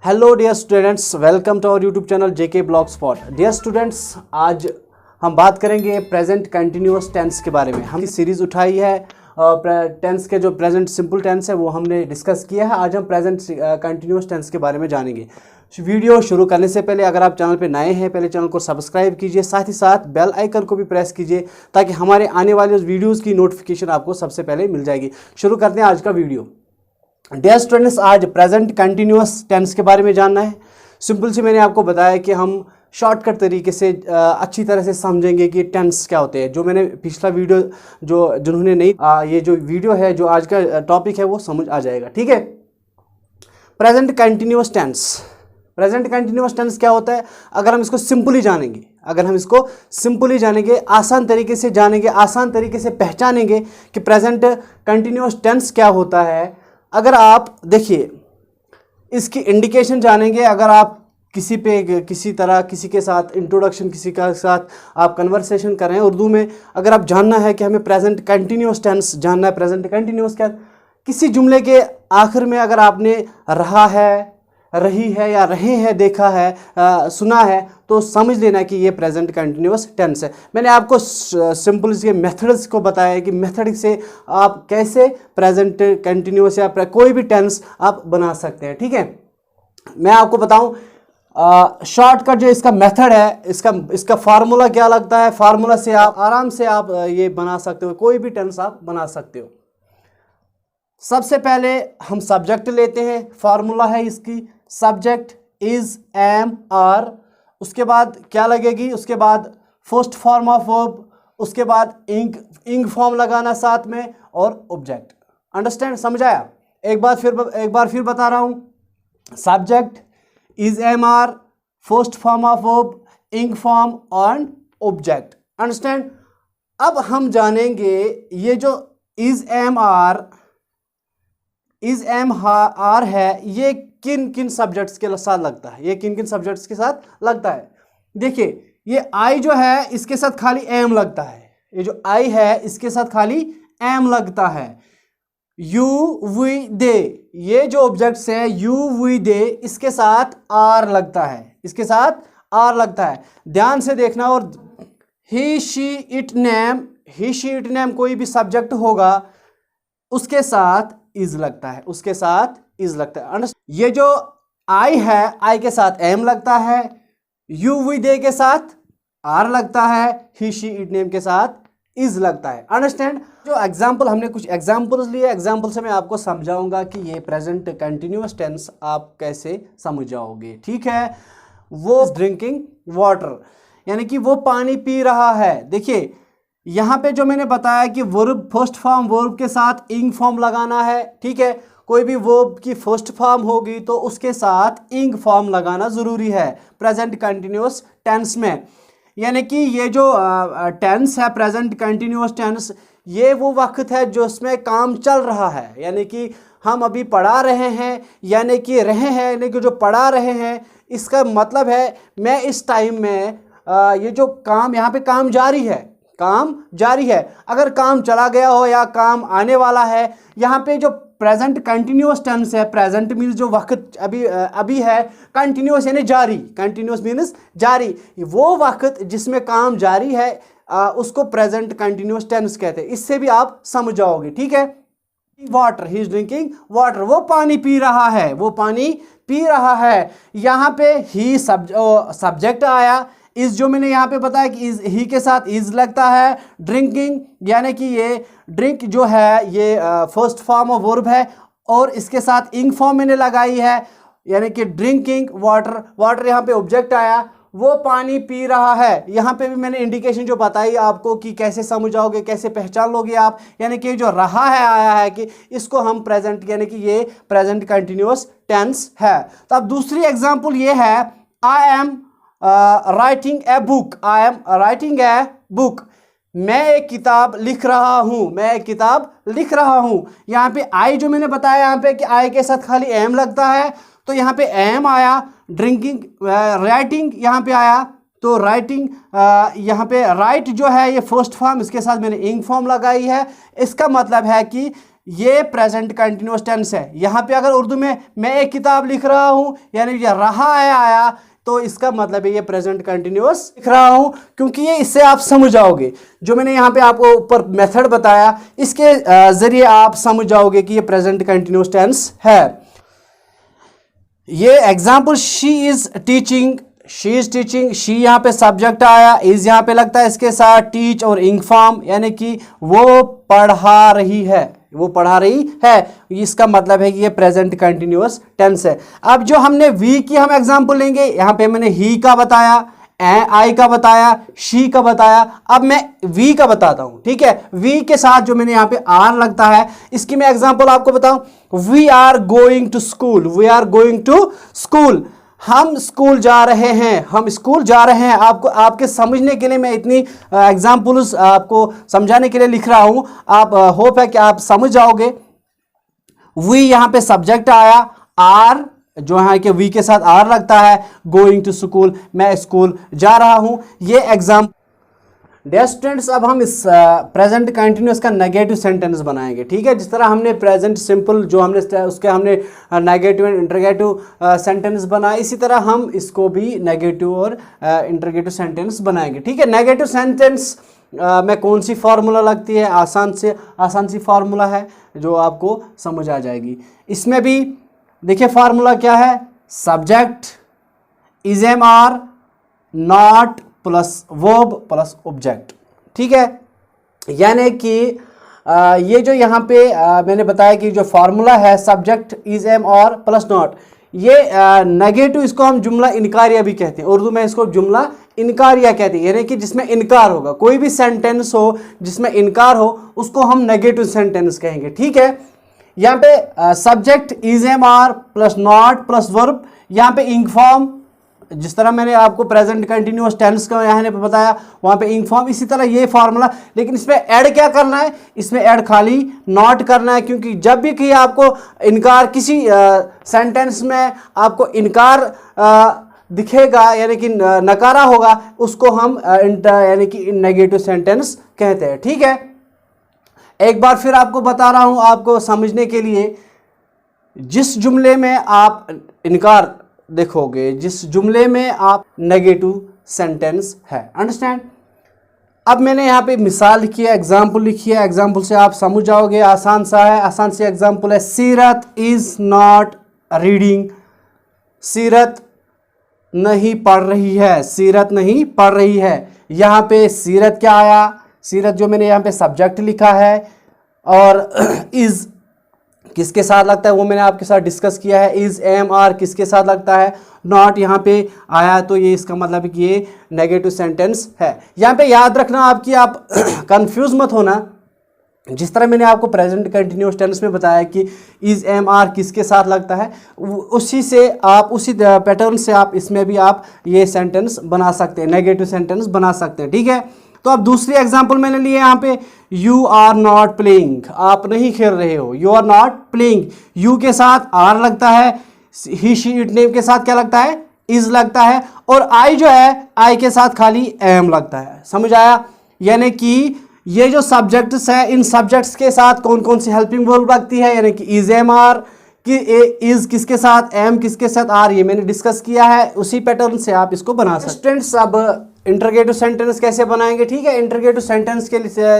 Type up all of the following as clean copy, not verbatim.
Hello dear students, welcome to our YouTube channel JK blog spot. Dear students, आज हम बात करेंगे present continuous tense के बारे में। हम सीरीज़ उठाई है टेंस के जो प्रेजेंट सिंपल टेंस है वो हमने डिस्कस किया है। आज हम प्रेजेंट कंटिन्यूअस टेंस के बारे में जानेंगे। वीडियो शुरू करने से पहले अगर आप चैनल पे नए हैं, पहले चैनल को सब्सक्राइब कीजिए, साथ ही साथ बेल आइकन को भी प्रेस कीजिए ताकि हमारे आने वाले वीडियोज़ की नोटिफिकेशन आपको सबसे पहले मिल जाएगी। शुरू करते हैं आज का वीडियो। डियर स्टूडेंट्स, आज प्रेजेंट कंटिन्यूअस टेंस के बारे में जानना है। सिंपल से मैंने आपको बताया कि हम शॉर्टकट तरीके से अच्छी तरह से समझेंगे कि टेंस क्या होते हैं। जो मैंने पिछला वीडियो जिन्होंने नहीं ये जो वीडियो है, जो आज का टॉपिक है वो समझ आ जाएगा। ठीक है, present continuous tense. Present continuous tense क्या होता है? अगर हम इसको सिंपली जानेंगे, आसान तरीके से जानेंगे, आसान तरीके से पहचानेंगे कि प्रेजेंट कंटिन्यूअस टेंस क्या होता है। अगर आप देखिए, इसकी इंडिकेशन जानेंगे। अगर आप किसी के साथ इंट्रोडक्शन, किसी के साथ आप कन्वर्सेशन कर रहे हैं उर्दू में, अगर आप जानना है कि हमें प्रेजेंट कंटिन्यूअस टेंस जानना है, प्रेजेंट कंटिन्यूअस क्या, किसी जुमले के आखिर में अगर आपने रहा है, रही है या रहे हैं देखा है, सुना है, तो समझ लेना कि ये प्रेजेंट कंटिन्यूअस टेंस है। मैंने आपको सिंपल इसके मेथड्स को बताया है कि मेथड से आप कैसे प्रेजेंट कंटिन्यूअस या कोई भी टेंस आप बना सकते हैं। ठीक है, मैं आपको बताऊं शॉर्टकट जो इसका मेथड है, इसका फार्मूला क्या लगता है। फार्मूला से आप आराम से आप ये बना सकते हो, कोई भी टेंस आप बना सकते हो। सबसे पहले हम सब्जेक्ट लेते हैं। फार्मूला है इसकी, सब्जेक्ट इज, एम, आर। उसके बाद क्या लगेगी? उसके बाद फर्स्ट फॉर्म ऑफ वर्ब, उसके बाद इंग फॉर्म लगाना साथ में, और ऑब्जेक्ट। अंडरस्टैंड, समझ आया? एक बार फिर बता रहा हूं। Subject is, am, are, first form of verb, ing form और ऑब्जेक्ट। अंडरस्टैंड। अब हम जानेंगे ये जो इज, एम, आर है, ये किन किन सब्जेक्ट्स के साथ लगता है, देखिए, ये आई जो है इसके साथ खाली एम लगता है। ये जो आई है इसके साथ खाली एम लगता है। यू, वी, दे, ये जो ऑब्जेक्ट्स है यू, वी, दे, इसके साथ आर लगता है। ध्यान से देखना। और ही, शी, इट, नेम, कोई भी सब्जेक्ट होगा उसके साथ इज लगता है, ये जो आई है, आई के साथ एम लगता है, यू, वी, दे के साथ आर लगता है, ही, शी, इट, नेम के साथ इज लगता है। अंडरस्टैंड। जो एग्जाम्पल, हमने कुछ एग्जाम्पल्स लिए, एग्जाम्पल से मैं आपको समझाऊंगा कि ये प्रेजेंट कंटिन्यूअस टेंस आप कैसे समझ जाओगे। ठीक है, वो ड्रिंकिंग वाटर, यानी कि वो पानी पी रहा है। देखिए, यहाँ पे जो मैंने बताया कि वर्ब, फर्स्ट फॉर्म वर्ब के साथ इंग फॉर्म लगाना है। ठीक है, कोई भी वर्ब की फर्स्ट फॉर्म होगी तो उसके साथ इंग फॉर्म लगाना ज़रूरी है प्रेजेंट कंटिन्यूअस टेंस में। यानी कि ये जो टेंस है प्रेजेंट कंटिन्यूअस टेंस, ये वो वक्त है जो उसमें काम चल रहा है। यानी कि हम अभी पढ़ा रहे हैं, यानी कि जो पढ़ा रहे हैं, इसका मतलब है मैं इस टाइम में ये जो काम, यहाँ पे काम जारी है। अगर काम चला गया हो या काम आने वाला है, यहाँ पे जो प्रेजेंट कंटिन्यूअस टेंस है, प्रेजेंट मीन्स जो वक्त अभी है, कंटिन्यूअस यानी जारी, कंटिन्यूअस मीन्स जारी, वो वक्त जिसमें काम जारी है उसको प्रेजेंट कंटिन्यूअस टेंस कहते हैं। इससे भी आप समझ जाओगे। ठीक है, water, he is drinking water, वो पानी पी रहा है। यहाँ पे ही सब्जेक्ट आया। इस जो मैंने यहाँ पे बताया कि इज, ही के साथ इज लगता है। ड्रिंकिंग, यानी कि ये ड्रिंक जो है ये फर्स्ट फॉर्म ऑफ वर्ब है, और इसके साथ इंग फॉर्म मैंने लगाई है, यानी कि ड्रिंकिंग वाटर यहाँ पे ऑब्जेक्ट आया। वो पानी पी रहा है। यहाँ पे भी मैंने इंडिकेशन जो बताई आपको कि कैसे समझ जाओगे, कैसे पहचान लोगे आप। यानी कि जो रहा है आया है कि इसको हम प्रेजेंट, यानी कि ये प्रेजेंट कंटिन्यूअस टेंस है। तो अब दूसरी एग्जाम्पल ये है, I am writing a book, मैं एक किताब लिख रहा हूँ। यहाँ पे आई जो मैंने बताया, यहाँ पे कि आई के साथ खाली एम लगता है, तो यहाँ पे एम आया। ड्रिंकिंग, राइटिंग यहाँ पे आया, तो राइटिंग, यहाँ पे राइट जो है ये फर्स्ट फॉर्म, इसके साथ मैंने इंग फॉर्म लगाई है। इसका मतलब है कि ये प्रेजेंट कंटिन्यूअस टेंस है। यहां पे अगर उर्दू में मैं एक किताब लिख रहा हूं यानी ये रहा है आया, तो इसका मतलब है ये प्रेजेंट कंटिन्यूअस लिख रहा हूं, क्योंकि ये इससे आप समझ जाओगे। जो मैंने यहां पे आपको ऊपर मेथड बताया इसके जरिए आप समझ जाओगे कि ये प्रेजेंट कंटिन्यूअस टेंस है। ये example she is teaching, she is teaching, she यहाँ पे सब्जेक्ट आया, इज यहाँ पे लगता है इसके साथ, टीच और इंग फॉर्म यानी कि वो पढ़ा रही है, वो पढ़ा रही है, इसका मतलब है कि ये प्रेजेंट कंटिन्यूअस टेंस है। अब जो हमने वी की हम एग्जांपल लेंगे, यहाँ पे मैंने ही का बताया, आई का बताया, शी का बताया, अब मैं वी का बताता हूं। ठीक है, वी के साथ जो मैंने यहाँ पे आर लगता है, इसकी मैं एग्जांपल आपको बताऊं। We are going to school, we are going to school, हम स्कूल जा रहे हैं, हम स्कूल जा रहे हैं। आपको आपके समझने के लिए मैं इतनी एग्जांपल्स आपको समझाने के लिए लिख रहा हूं, आप होप है कि आप समझ जाओगे। वी यहां पे सब्जेक्ट आया, आर जो है कि वी के साथ आर लगता है, गोइंग टू स्कूल, मैं स्कूल जा रहा हूं। ये एग्जाम डियर स्टूडेंट्स, अब हम इस प्रेजेंट कंटिन्यूअस का नेगेटिव सेंटेंस बनाएंगे। ठीक है, जिस तरह हमने प्रेजेंट सिंपल जो हमने उसके हमने नेगेटिव एंड इंटरगेटिव सेंटेंस बनाए, इसी तरह हम इसको भी नेगेटिव और इंटरगेटिव सेंटेंस बनाएंगे। ठीक है, नेगेटिव सेंटेंस में कौन सी फार्मूला लगती है, आसान सी फार्मूला है जो आपको समझ आ जाएगी। इसमें भी देखिए फार्मूला क्या है, subject is am are not plus verb plus object. ठीक है, यानी कि ये जो यहाँ पे मैंने बताया कि जो फार्मूला है सब्जेक्ट इज एम और प्लस नॉट, ये नेगेटिव, इसको हम जुमला इनकारिया भी कहते हैं, उर्दू में इसको जुमला इनकारिया कहते हैं, यानी कि जिसमें इनकार होगा। कोई भी सेंटेंस हो जिसमें इनकार हो उसको हम नेगेटिव सेंटेंस कहेंगे। ठीक है, यहाँ पे subject is am are plus not plus verb, यहाँ पे इंग फॉर्म, जिस तरह मैंने आपको प्रेजेंट कंटिन्यूअस टेंस का यहाँ पे बताया वहाँ पे इंग फॉर्म, इसी तरह ये फार्मूला। लेकिन इसमें ऐड क्या करना है, इसमें ऐड खाली नॉट करना है, क्योंकि जब भी कि आपको इनकार किसी सेंटेंस में आपको इनकार दिखेगा यानी कि नकारा होगा, उसको हम यानी कि नेगेटिव सेंटेंस कहते हैं। ठीक है, एक बार फिर आपको बता रहा हूं आपको समझने के लिए, जिस जुमले में आप इनकार देखोगे, जिस जुमले में आप नेगेटिव सेंटेंस है, अंडरस्टैंड। अब मैंने यहाँ पे मिसाल लिखी है, एग्जाम्पल लिखी है, एग्जाम्पल से आप समझ जाओगे। आसान सा है, आसान सी एग्जाम्पल है, सीरत इज नॉट रीडिंग, सीरत नहीं पढ़ रही है, सीरत नहीं पढ़ रही है। यहाँ पे सीरत क्या आया, सीरत जो मैंने यहाँ पे सब्जेक्ट लिखा है, और इज किसके साथ लगता है वो मैंने आपके साथ डिस्कस किया है, इज एम आर किसके साथ लगता है, नॉट यहाँ पे आया, तो ये इसका मतलब है कि ये नेगेटिव सेंटेंस है। यहाँ पे याद रखना आपकी, आप कंफ्यूज मत होना। जिस तरह मैंने आपको प्रेजेंट कंटिन्यूअस टेंस में बताया कि इज एम आर किसके साथ लगता है, उसी से आप उसी पैटर्न से आप इसमें भी आप ये सेंटेंस बना सकते हैं, नेगेटिव सेंटेंस बना सकते हैं। ठीक है, तो अब दूसरी एग्जांपल मैंने लिए यहाँ पे, यू आर नॉट प्लेइंग, आप नहीं खेल रहे हो, you are not playing, you के साथ आर लगता है, ही शी इट नेम के साथ क्या लगता है, इज लगता है, और आई जो है आई के साथ खाली एम लगता है। समझ आया, यानी कि ये जो सब्जेक्ट्स है, इन सब्जेक्ट्स के साथ कौन कौन सी हेल्पिंग वर्ब लगती है, यानी कि इज एम आर कि इज किसके साथ, एम किसके साथ, आर, ये मैंने डिस्कस किया है। उसी पैटर्न से आप इसको बना सकते हैं। स्टूडेंट्स, अब इंटरगेटिव सेंटेंस कैसे बनाएंगे। ठीक है, इंटरगेटिव सेंटेंस के लिए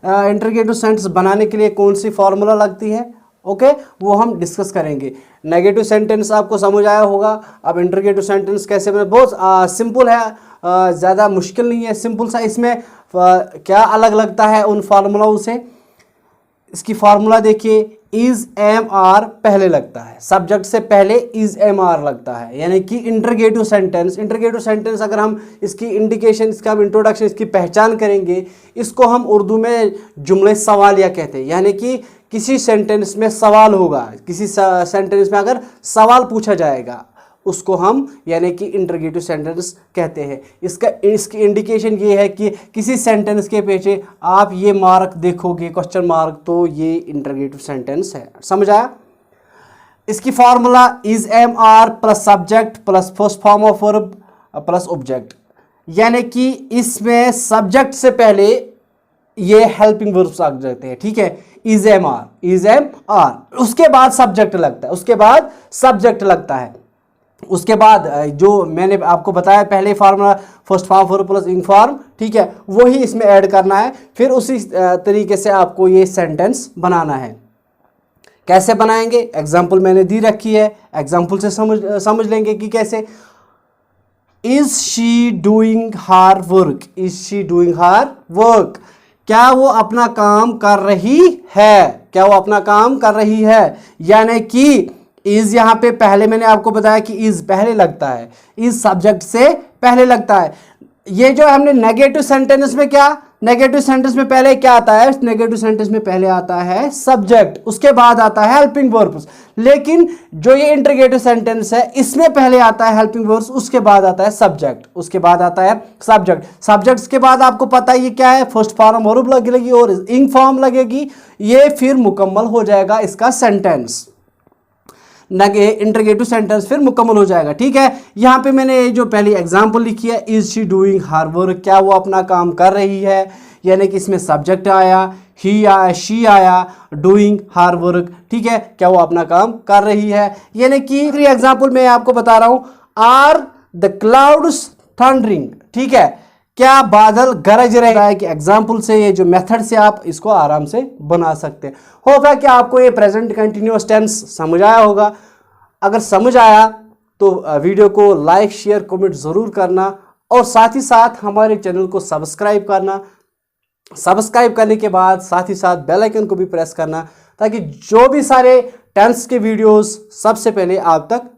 इंटरगेटिव सेंटेंस बनाने के लिए कौन सी फॉर्मूला लगती है, ओके, वो हम डिस्कस करेंगे। नेगेटिव सेंटेंस आपको समझ आया होगा। अब इंटरगेटिव सेंटेंस कैसे बने, बहुत सिंपल है, ज़्यादा मुश्किल नहीं है, सिंपल सा। इसमें क्या अलग लगता है उन फार्मूलाओं से, इसकी फार्मूला देखिए, इज एम आर पहले लगता है, सब्जेक्ट से पहले इज एम आर लगता है, यानी कि इंटरगेटिव सेंटेंस। इंटरगेटिव सेंटेंस अगर हम इसकी इंडिकेशन, इसका हम इंट्रोडक्शन, इसकी पहचान करेंगे, इसको हम उर्दू में जुमले सवालिया कहते हैं, यानी कि किसी सेंटेंस में सवाल होगा, किसी सेंटेंस में अगर सवाल पूछा जाएगा उसको हम यानी कि इंटरगेटिव सेंटेंस कहते हैं। इसकी इंडिकेशन ये है कि किसी सेंटेंस के पीछे आप ये मार्क देखोगे, क्वेश्चन मार्क, तो ये इंटरगेटिव सेंटेंस है। समझ आया। इसकी formula is am are plus subject plus first form of verb plus object, यानी कि इसमें सब्जेक्ट से पहले ये हेल्पिंग वर्ब्स आ जाते हैं, ठीक है। इज एम आर, उसके बाद सब्जेक्ट लगता है, उसके बाद सब्जेक्ट लगता है। उसके बाद जो मैंने आपको बताया पहले formula, first form for plus इंग फॉर्म, ठीक है, वही इसमें ऐड करना है। फिर उसी तरीके से आपको ये सेंटेंस बनाना है। कैसे बनाएंगे, एग्जाम्पल मैंने दी रखी है, एग्जाम्पल से समझ लेंगे कि कैसे। Is she doing her work, is she doing her work, क्या वो अपना काम कर रही है, क्या वो अपना काम कर रही है। यानी कि इज यहां पे पहले मैंने आपको बताया कि इज पहले लगता है, इज सब्जेक्ट से पहले लगता है। ये जो हमने नेगेटिव सेंटेंस में क्या, नेगेटिव सेंटेंस में पहले क्या आता है, नेगेटिव सेंटेंस में पहले आता है सब्जेक्ट, उसके बाद आता है हेल्पिंग वर्ब्स। लेकिन जो ये इंटरोगेटिव सेंटेंस है इसमें पहले आता है हेल्पिंग वर्ब्स, उसके बाद आता है सब्जेक्ट, उसके बाद आता है सब्जेक्ट। सब्जेक्ट्स के बाद आपको पता है ये क्या है, फर्स्ट फॉर्म वर्ब लगेगी और इंग फॉर्म लगेगी, ये फिर मुकम्मल हो जाएगा इसका सेंटेंस, इंटरोगेटिव सेंटेंस फिर मुकम्मल हो जाएगा, ठीक है। यहां पे मैंने जो पहली एग्जांपल लिखी है, is she doing her work, क्या वो अपना काम कर रही है, यानी कि इसमें सब्जेक्ट आया, ही आया, शी आया, डूइंग हर वर्क, ठीक है, क्या वो अपना काम कर रही है। यानी कि एग्जांपल मैं आपको बता रहा हूं, आर द क्लाउड्स थंडरिंग, ठीक है, क्या बादल गरज रहे हैं। कि एग्जाम्पल से, ये जो मेथड से आप इसको आराम से बना सकते हैं। होगा कि आपको ये प्रेजेंट कंटिन्यूअस टेंस समझ आया होगा। अगर समझ आया तो वीडियो को लाइक शेयर कमेंट ज़रूर करना और साथ ही साथ हमारे चैनल को सब्सक्राइब करना। सब्सक्राइब करने के बाद साथ ही साथ बेल आइकन को भी प्रेस करना, ताकि जो भी सारे टेंस के वीडियोस सबसे पहले आप तक